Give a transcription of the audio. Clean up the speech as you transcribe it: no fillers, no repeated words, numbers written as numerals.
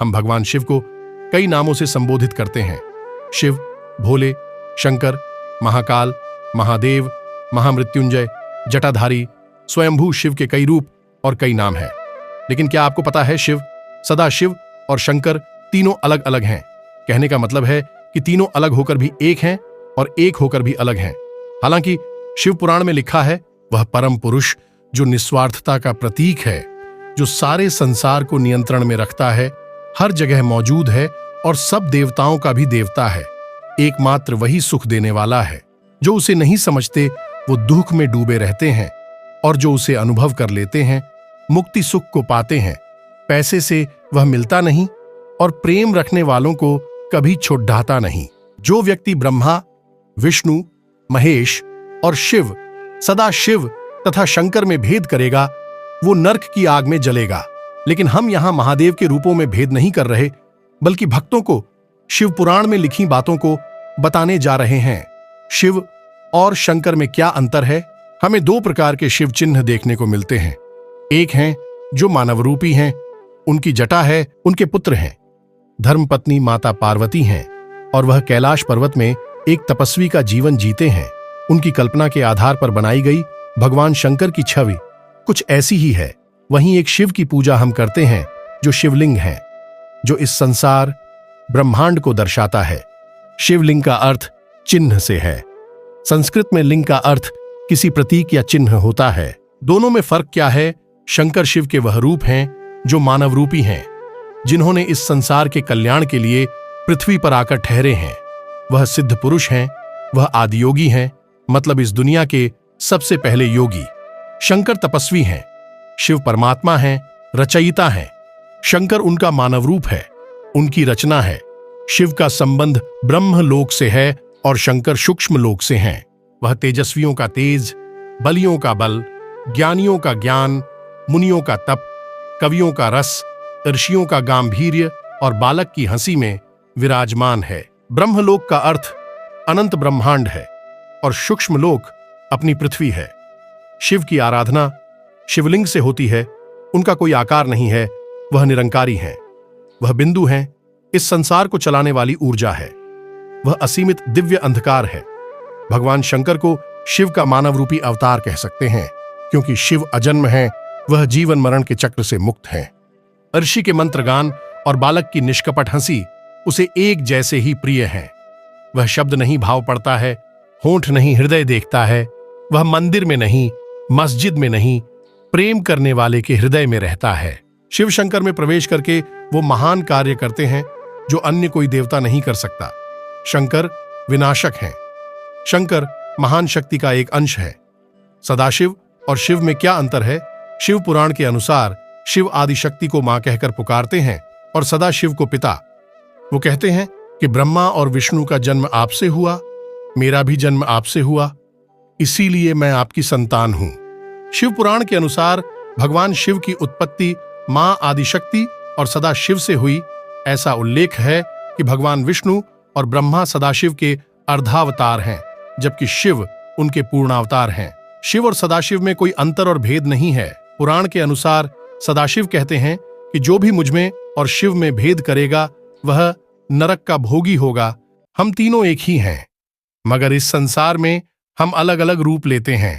हम भगवान शिव को कई नामों से संबोधित करते हैं। शिव, भोले, शंकर, महाकाल, महादेव, महामृत्युंजय, जटाधारी, स्वयंभू शिव के कई रूप और कई नाम हैं। लेकिन क्या आपको पता है, शिव, सदाशिव और शंकर तीनों अलग अलग हैं। कहने का मतलब है कि तीनों अलग होकर भी एक हैं और एक होकर भी अलग हैं। हालांकि शिव पुराण में लिखा है वह परम पुरुष जो निस्वार्थता का प्रतीक है, जो सारे संसार को नियंत्रण में रखता है, हर जगह मौजूद है और सब देवताओं का भी देवता है। एकमात्र वही सुख देने वाला है। जो उसे नहीं समझते वो दुख में डूबे रहते हैं और जो उसे अनुभव कर लेते हैं मुक्ति सुख को पाते हैं। पैसे से वह मिलता नहीं और प्रेम रखने वालों को कभी छुड़ाता नहीं। जो व्यक्ति ब्रह्मा, विष्णु, महेश और शिव, सदा शिव तथा शंकर में भेद करेगा वो नरक की आग में जलेगा। लेकिन हम यहां महादेव के रूपों में भेद नहीं कर रहे, बल्कि भक्तों को शिव पुराण में लिखी बातों को बताने जा रहे हैं। शिव और शंकर में क्या अंतर है? हमें दो प्रकार के शिव चिन्ह देखने को मिलते हैं। एक हैं जो मानव रूपी हैं, उनकी जटा है, उनके पुत्र हैं, धर्मपत्नी माता पार्वती हैं और वह कैलाश पर्वत में एक तपस्वी का जीवन जीते हैं। उनकी कल्पना के आधार पर बनाई गई भगवान शंकर की छवि कुछ ऐसी ही है। वहीं एक शिव की पूजा हम करते हैं जो शिवलिंग है, जो इस संसार ब्रह्मांड को दर्शाता है। शिवलिंग का अर्थ चिन्ह से है। संस्कृत में लिंग का अर्थ किसी प्रतीक या चिन्ह होता है। दोनों में फर्क क्या है? शंकर शिव के वह रूप हैं जो मानव रूपी हैं, जिन्होंने इस संसार के कल्याण के लिए पृथ्वी पर आकर ठहरे हैं। वह सिद्ध पुरुष हैं, वह आदियोगी हैं, मतलब इस दुनिया के सबसे पहले योगी। शंकर तपस्वी हैं, शिव परमात्मा हैं, रचयिता हैं। शंकर उनका मानव रूप है, उनकी रचना है। शिव का संबंध ब्रह्म लोक से है और शंकर सूक्ष्म लोक से हैं। वह तेजस्वियों का तेज, बलियों का बल, ज्ञानियों का ज्ञान, मुनियों का तप, कवियों का रस, ऋषियों का गांभीर्य और बालक की हंसी में विराजमान है। ब्रह्मलोक का अर्थ अनंत ब्रह्मांड है और सूक्ष्म लोक अपनी पृथ्वी है। शिव की आराधना शिवलिंग से होती है। उनका कोई आकार नहीं है, वह निरंकारी हैं। वह बिंदु हैं, इस संसार को चलाने वाली ऊर्जा है। वह असीमित दिव्य अंधकार है। भगवान शंकर को शिव का मानव रूपी अवतार कह सकते हैं, क्योंकि शिव अजन्म है, वह जीवन मरण के चक्र से मुक्त हैं। ऋषि के मंत्रगान और बालक की निष्कपट हंसी उसे एक जैसे ही प्रिय हैं। वह शब्द नहीं भाव पड़ता है, होंठ नहीं हृदय देखता है। वह मंदिर में नहीं, मस्जिद में नहीं, प्रेम करने वाले के हृदय में रहता है। शिव शंकर में प्रवेश करके वो महान कार्य करते हैं जो अन्य कोई देवता नहीं कर सकता। शंकर विनाशक हैं। शंकर महान शक्ति का एक अंश है। सदाशिव और शिव में क्या अंतर है? शिव पुराण के अनुसार शिव आदि शक्ति को मां कहकर पुकारते हैं और सदाशिव को पिता। वो कहते हैं कि ब्रह्मा और विष्णु का जन्म आपसे हुआ, मेरा भी जन्म आपसे हुआ, इसीलिए मैं आपकी संतान हूं। शिव पुराण के अनुसार भगवान शिव की उत्पत्ति मां आदिशक्ति और सदाशिव से हुई। ऐसा उल्लेख है कि भगवान विष्णु और ब्रह्मा सदाशिव के अर्धावतार हैं, जबकि शिव उनके पूर्णावतार हैं। शिव और सदाशिव में कोई अंतर और भेद नहीं है। पुराण के अनुसार सदाशिव कहते हैं कि जो भी मुझमें और शिव में भेद करेगा वह नरक का भोगी होगा। हम तीनों एक ही हैं, मगर इस संसार में हम अलग अलग रूप लेते हैं।